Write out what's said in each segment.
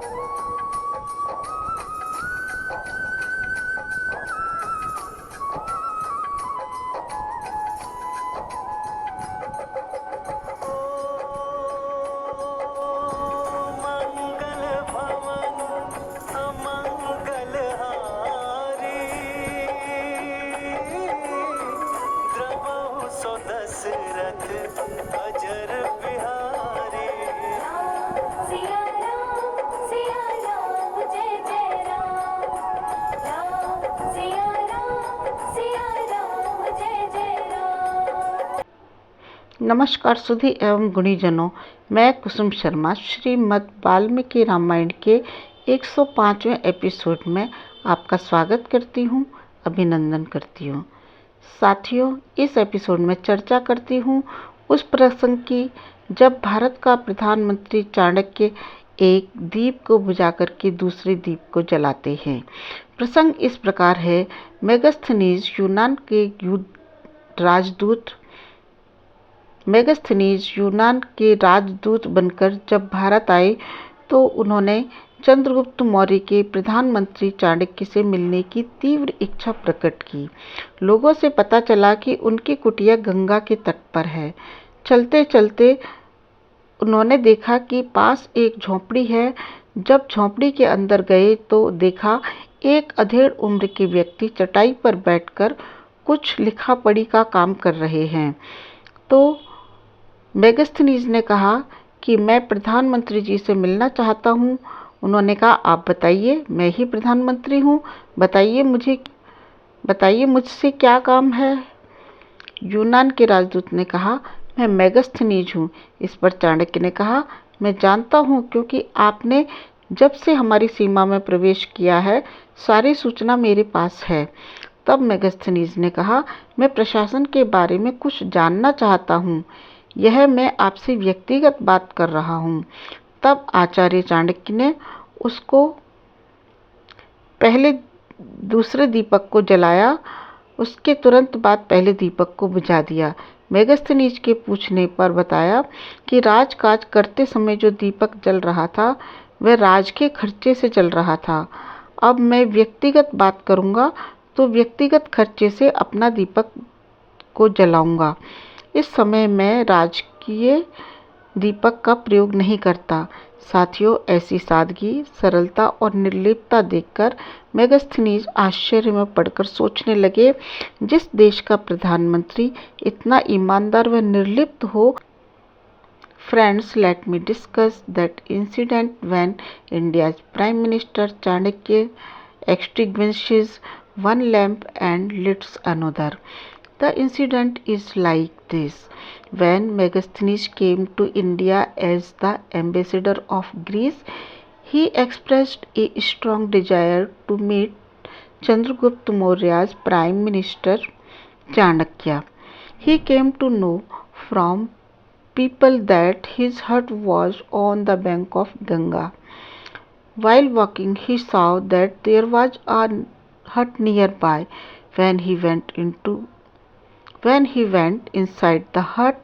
मंगल भवन अमंगल हारी, द्रवहु सो दशरथ अजर बिहारी। सिया राम जय जय राम, राम सिया राम जय जय राम। नमस्कार सुधी एवं गुणीजनों, मैं कुसुम शर्मा श्रीमद् वाल्मीकि रामायण के 105वें एपिसोड में आपका स्वागत करती हूँ, अभिनंदन करती हूँ। साथियों, इस एपिसोड में चर्चा करती हूँ उस प्रसंग की जब भारत का प्रधानमंत्री चाणक्य एक दीप को बुझाकर के दूसरे दीप को जलाते हैं। प्रसंग इस प्रकार है। मेगस्थनीज यूनान के राजदूत बनकर जब भारत आए तो उन्होंने चंद्रगुप्त मौर्य के प्रधानमंत्री चाणक्य से मिलने की तीव्र इच्छा प्रकट की। लोगों से पता चला कि उनकी कुटिया गंगा के तट पर है। चलते चलते उन्होंने देखा कि पास एक झोंपड़ी है। जब झोंपड़ी के अंदर गए तो देखा एक अधेड़ उम्र के व्यक्ति चटाई पर बैठकर कुछ लिखा पढ़ी का काम कर रहे हैं। तो मेगस्थनीज ने कहा कि मैं प्रधानमंत्री जी से मिलना चाहता हूँ। उन्होंने कहा, आप बताइए, मैं ही प्रधानमंत्री हूँ, बताइए मुझसे क्या काम है। यूनान के राजदूत ने कहा, मैं मेगस्थनीज हूँ। इस पर चाणक्य ने कहा, मैं जानता हूँ, क्योंकि आपने जब से हमारी सीमा में प्रवेश किया है सारी सूचना मेरे पास है। तब मेगस्थनीज ने कहा, मैं प्रशासन के बारे में कुछ जानना चाहता हूँ, यह मैं आपसे व्यक्तिगत बात कर रहा हूँ। तब आचार्य चाणक्य ने उसको पहले दूसरे दीपक को जलाया, उसके तुरंत बाद पहले दीपक को बुझा दिया। मेगस्थनीज के पूछने पर बताया कि राजकाज करते समय जो दीपक जल रहा था वह राज के खर्चे से जल रहा था। अब मैं व्यक्तिगत बात करूँगा तो व्यक्तिगत खर्चे से अपना दीपक को जलाऊंगा। इस समय मैं राजकीय दीपक का प्रयोग नहीं करता। साथियों, ऐसी सादगी, सरलता और निर्लिप्तता देखकर मेगस्थनीज आश्चर्य में पड़कर सोचने लगे, जिस देश का प्रधानमंत्री इतना ईमानदार व निर्लिप्त हो। Friends, let me discuss that incident when India's Prime Minister Chanakya extinguishes one lamp and lights another. The incident is like this. When Megasthenes came to India as the ambassador of Greece, he expressed a strong desire to meet Chandragupta Maurya's Prime Minister Chanakya. He came to know from people that his hut was on the bank of Ganga. While walking, he saw that there was a hut nearby. When he went inside the hut,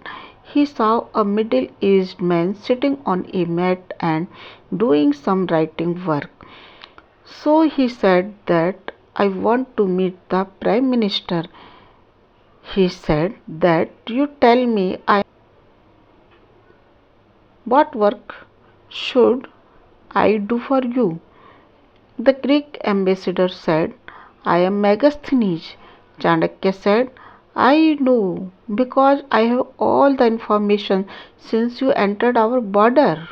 he saw a middle-aged man sitting on a mat and doing some writing work. So he said that I want to meet the Prime Minister. He said that you tell me what work should I do for you? The Greek ambassador said, I am Megasthenes. Chanakya said, I know, because I have all the information since you entered our border.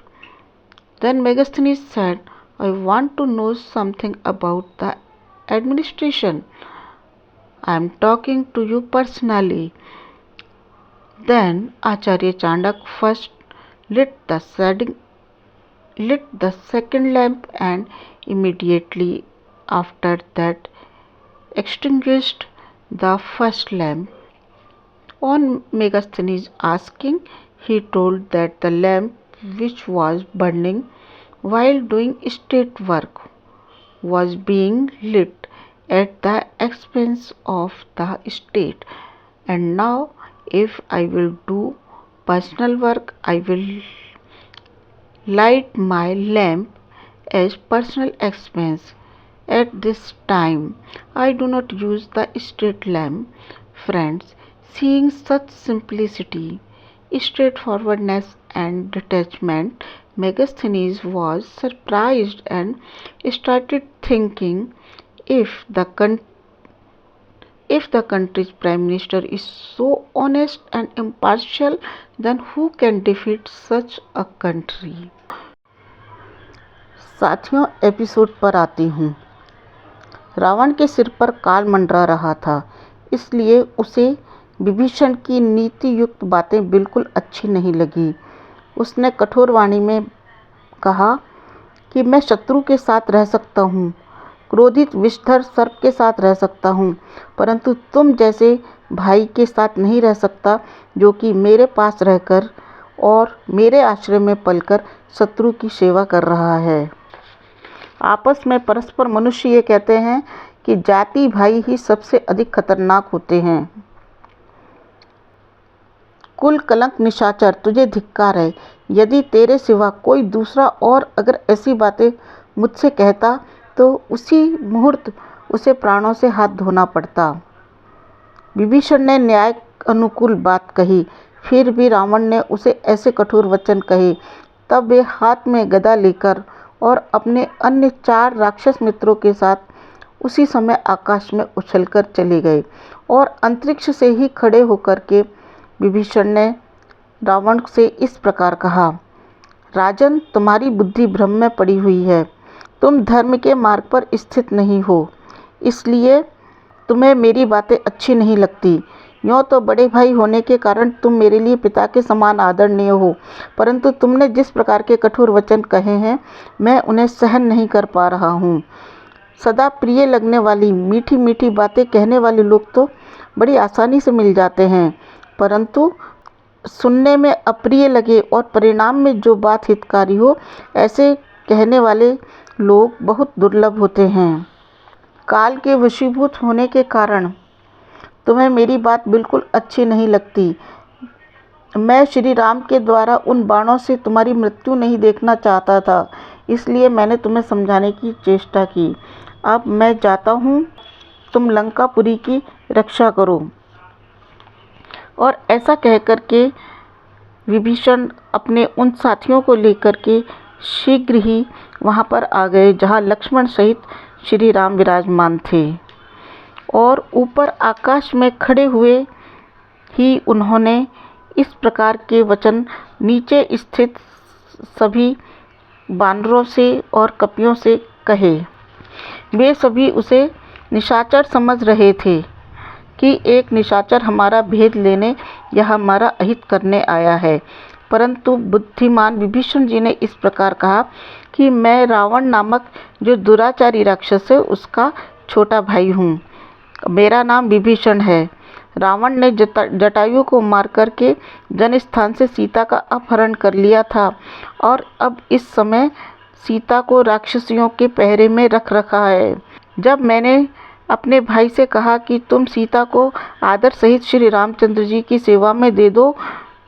Then Megasthenes said, I want to know something about the administration. I am talking to you personally. Then Acharya Chandak first lit the second lamp and immediately after that extinguished the first lamp. On Megasthenes asking, he told that the lamp which was burning while doing state work was being lit at the expense of the state, and now if I will do personal work, I will light my lamp as personal expense. At this time, I do not use the street lamp. Friends, seeing such simplicity, straightforwardness, and detachment, Megasthenes was surprised and started thinking, if the country's prime minister is so honest and impartial, then who can defeat such a country? साथियों, episode पर आती हूँ। रावण के सिर पर काल मंडरा रहा था, इसलिए उसे विभीषण की नीति युक्त बातें बिल्कुल अच्छी नहीं लगी। उसने कठोर वाणी में कहा कि मैं शत्रु के साथ रह सकता हूँ, क्रोधित विषधर सर्प के साथ रह सकता हूँ, परंतु तुम जैसे भाई के साथ नहीं रह सकता, जो कि मेरे पास रहकर और मेरे आश्रय में पलकर शत्रु की सेवा कर रहा है। आपस में परस्पर मनुष्य ये कहते हैं कि जाति भाई ही सबसे अधिक खतरनाक होते हैं। कुल कलंक निशाचर, तुझे धिक्कार है। यदि तेरे सिवा कोई दूसरा और अगर ऐसी बातें मुझसे कहता तो उसी मुहूर्त उसे प्राणों से हाथ धोना पड़ता। विभीषण ने न्याय अनुकूल बात कही, फिर भी रावण ने उसे ऐसे कठोर वचन कहे। तब वे हाथ में गदा लेकर और अपने अन्य 4 राक्षस मित्रों के साथ उसी समय आकाश में उछलकर चले गए और अंतरिक्ष से ही खड़े होकर के विभीषण ने रावण से इस प्रकार कहा, राजन, तुम्हारी बुद्धि भ्रम में पड़ी हुई है। तुम धर्म के मार्ग पर स्थित नहीं हो, इसलिए तुम्हें मेरी बातें अच्छी नहीं लगती। यूँ तो बड़े भाई होने के कारण तुम मेरे लिए पिता के समान आदरणीय हो, परंतु तुमने जिस प्रकार के कठोर वचन कहे हैं, मैं उन्हें सहन नहीं कर पा रहा हूँ। सदा प्रिय लगने वाली मीठी मीठी बातें कहने वाले लोग तो बड़ी आसानी से मिल जाते हैं, परंतु सुनने में अप्रिय लगे और परिणाम में जो बात हितकारी हो, ऐसे कहने वाले लोग बहुत दुर्लभ होते हैं। काल के वशीभूत होने के कारण तुम्हें मेरी बात बिल्कुल अच्छी नहीं लगती। मैं श्री राम के द्वारा उन बाणों से तुम्हारी मृत्यु नहीं देखना चाहता था, इसलिए मैंने तुम्हें समझाने की चेष्टा की। अब मैं जाता हूँ, तुम लंकापुरी की रक्षा करो। और ऐसा कहकर के विभीषण अपने उन साथियों को लेकर के शीघ्र ही वहाँ पर आ गए जहाँ लक्ष्मण सहित श्री राम विराजमान थे। और ऊपर आकाश में खड़े हुए ही उन्होंने इस प्रकार के वचन नीचे स्थित सभी बानरों से और कपियों से कहे। वे सभी उसे निशाचर समझ रहे थे कि एक निशाचर हमारा भेद लेने या हमारा अहित करने आया है, परंतु बुद्धिमान विभीषण जी ने इस प्रकार कहा कि मैं रावण नामक जो दुराचारी राक्षस है उसका छोटा भाई हूँ। मेरा नाम विभीषण है। रावण ने जटायु को मार करके जनस्थान से सीता का अपहरण कर लिया था और अब इस समय सीता को राक्षसियों के पहरे में रख रखा है। जब मैंने अपने भाई से कहा कि तुम सीता को आदर सहित श्री रामचंद्र जी की सेवा में दे दो,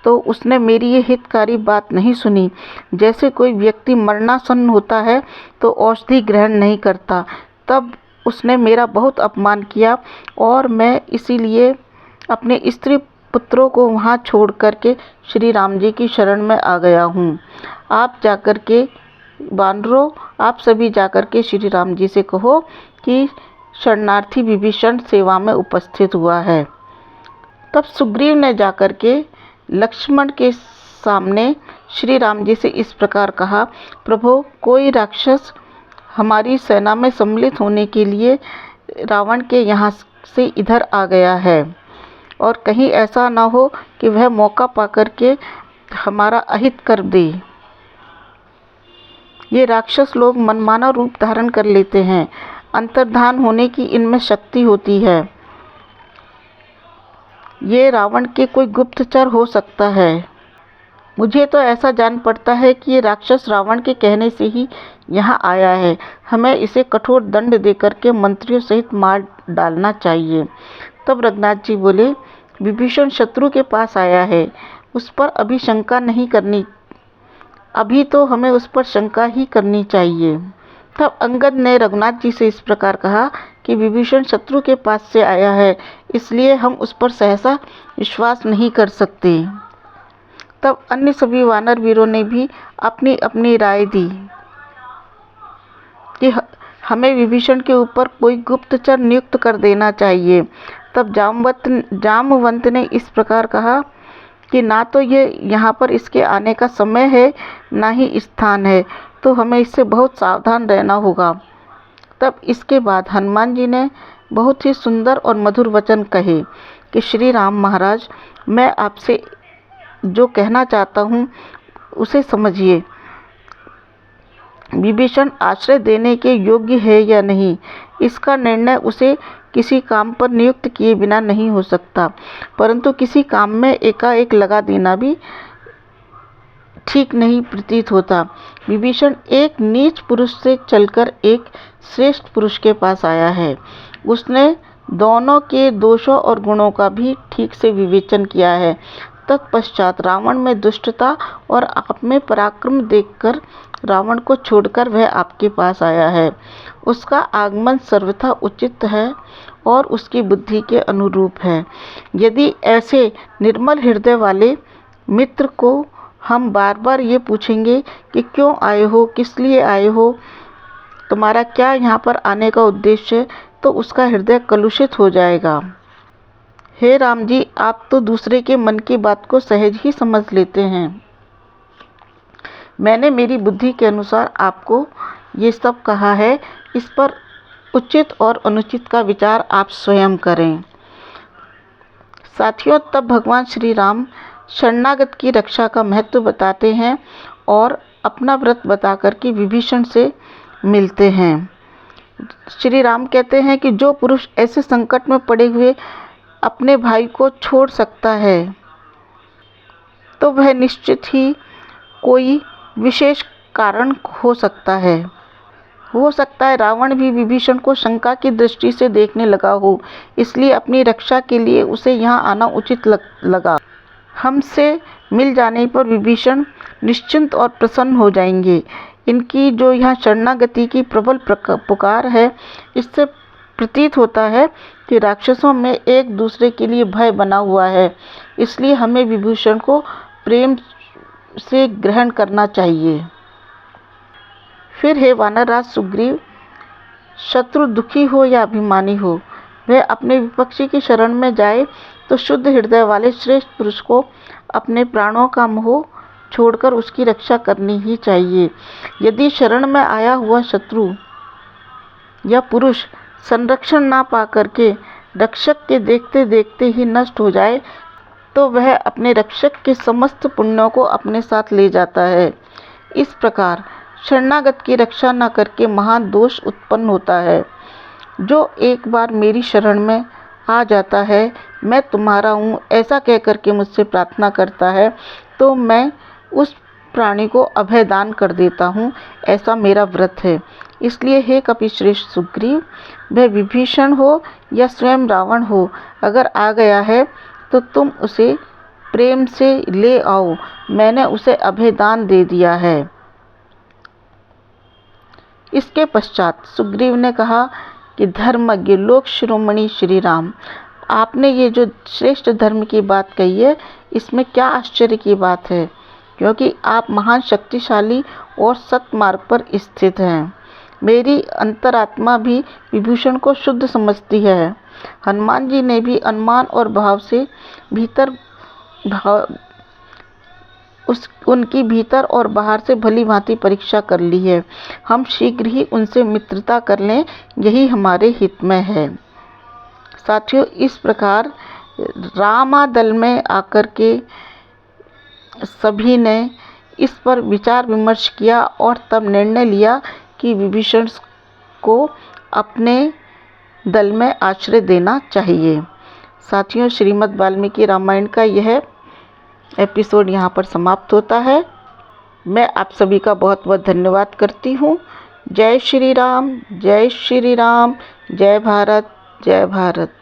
तो उसने मेरी ये हितकारी बात नहीं सुनी। जैसे कोई व्यक्ति मरणासन्न होता है तो औषधि ग्रहण नहीं करता, तब उसने मेरा बहुत अपमान किया और मैं इसीलिए अपने स्त्री पुत्रों को वहाँ छोड़ करके श्री राम जी की शरण में आ गया हूँ। आप जाकर के बानरों, आप सभी जाकर के श्री राम जी से कहो कि शरणार्थी विभीषण सेवा में उपस्थित हुआ है। तब सुग्रीव ने जाकर के लक्ष्मण के सामने श्री राम जी से इस प्रकार कहा, प्रभु, कोई राक्षस हमारी सेना में सम्मिलित होने के लिए रावण के यहाँ से इधर आ गया है और कहीं ऐसा ना हो कि वह मौका पाकर के हमारा अहित कर दे। ये राक्षस लोग मनमाना रूप धारण कर लेते हैं, अंतर्धान होने की इनमें शक्ति होती है। ये रावण के कोई गुप्तचर हो सकता है। मुझे तो ऐसा जान पड़ता है कि ये राक्षस रावण के कहने से ही यहाँ आया है। हमें इसे कठोर दंड देकर के मंत्रियों सहित मार डालना चाहिए। तब रघुनाथ जी बोले, विभीषण शत्रु के पास आया है, उस पर अभी शंका नहीं करनी, अभी तो हमें उस पर शंका ही करनी चाहिए। तब अंगद ने रघुनाथ जी से इस प्रकार कहा कि विभीषण शत्रु के पास से आया है, इसलिए हम उस पर सहसा विश्वास नहीं कर सकते। तब अन्य सभी वानर वीरों ने भी अपनी अपनी राय दी कि हमें विभीषण के ऊपर कोई गुप्तचर नियुक्त कर देना चाहिए। तब जामवंत ने इस प्रकार कहा कि ना तो ये यहाँ पर इसके आने का समय है, ना ही स्थान है, तो हमें इससे बहुत सावधान रहना होगा। तब इसके बाद हनुमान जी ने बहुत ही सुंदर और मधुर वचन कहे कि श्री राम महाराज, मैं आपसे जो कहना चाहता हूँ उसे समझिए। विभीषण आश्रय देने के योग्य है या नहीं, इसका निर्णय उसे किसी काम पर नियुक्त किए बिना नहीं हो सकता, परंतु किसी काम में एकाएक लगा देना भी ठीक नहीं प्रतीत होता। विभीषण एक नीच पुरुष से चलकर एक श्रेष्ठ पुरुष के पास आया है। उसने दोनों के दोषों और गुणों का भी ठीक से विवेचन किया है। तत्पश्चात रावण में दुष्टता और आप में पराक्रम देखकर रावण को छोड़कर वह आपके पास आया है। उसका आगमन सर्वथा उचित है और उसकी बुद्धि के अनुरूप है। यदि ऐसे निर्मल हृदय वाले मित्र को हम बार बार ये पूछेंगे कि क्यों आए हो, किस लिए आए हो, तुम्हारा क्या यहाँ पर आने का उद्देश्य है, तो उसका हृदय कलुषित हो जाएगा। हे राम जी, आप तो दूसरे के मन की बात को सहज ही समझ लेते हैं। मैंने मेरी बुद्धि के अनुसार आपको ये सब कहा है, इस पर उचित और अनुचित का विचार आप स्वयं करें। साथियों, तब भगवान श्री राम शरणागत की रक्षा का महत्व बताते हैं और अपना व्रत बताकर के विभीषण से मिलते हैं। श्री राम कहते हैं कि जो पुरुष ऐसे संकट में पड़े हुए अपने भाई को छोड़ सकता है, तो वह निश्चित ही कोई विशेष कारण हो सकता है। हो सकता है रावण भी विभीषण को शंका की दृष्टि से देखने लगा हो, इसलिए अपनी रक्षा के लिए उसे यहाँ आना उचित लगा। हमसे मिल जाने पर विभीषण निश्चिंत और प्रसन्न हो जाएंगे। इनकी जो यहाँ शरणागति की प्रबल पुकार है, इससे प्रतीत होता है कि राक्षसों में एक दूसरे के लिए भय बना हुआ है, इसलिए हमें विभीषण को प्रेम से ग्रहण करना चाहिए। फिर हे वानरराज सुग्रीव, शत्रु दुखी हो या अभिमानी हो, वह अपने विपक्षी की शरण में जाए तो शुद्ध हृदय वाले श्रेष्ठ पुरुष को अपने प्राणों का मोह छोड़कर उसकी रक्षा करनी ही चाहिए। यदि शरण में आया हुआ शत्रु या पुरुष संरक्षण ना पा करके रक्षक के देखते देखते ही नष्ट हो जाए, तो वह अपने रक्षक के समस्त पुण्यों को अपने साथ ले जाता है। इस प्रकार शरणागत की रक्षा न करके महान दोष उत्पन्न होता है। जो एक बार मेरी शरण में आ जाता है, मैं तुम्हारा हूँ ऐसा कह करके मुझसे प्रार्थना करता है, तो मैं उस प्राणी को अभय दान कर देता हूँ, ऐसा मेरा व्रत है। इसलिए हे कपिश्रेष्ठ सुग्रीव, वह विभीषण हो या स्वयं रावण हो, अगर आ गया है तो तुम उसे प्रेम से ले आओ, मैंने उसे अभय दान दे दिया है। इसके पश्चात सुग्रीव ने कहा कि धर्मज्ञ लोक शिरोमणि श्री राम, आपने ये जो श्रेष्ठ धर्म की बात कही है, इसमें क्या आश्चर्य की बात है, क्योंकि आप महान शक्तिशाली और सत्मार्ग पर स्थित हैं। मेरी अंतरात्मा भी विभीषण को शुद्ध समझती है। हनुमान जी ने भी अनुमान और भाव से उनकी भीतर और बाहर से भली भांति परीक्षा कर ली है। हम शीघ्र ही उनसे मित्रता कर लें, यही हमारे हित में है। साथियों, इस प्रकार रामादल में आकर के सभी ने इस पर विचार विमर्श किया और तब निर्णय लिया कि विभीषण को अपने दल में आश्रय देना चाहिए। साथियों, श्रीमद् वाल्मीकि रामायण का यह एपिसोड यहाँ पर समाप्त होता है। मैं आप सभी का बहुत बहुत धन्यवाद करती हूँ। जय श्री राम, जय श्री राम, जय भारत, जय भारत।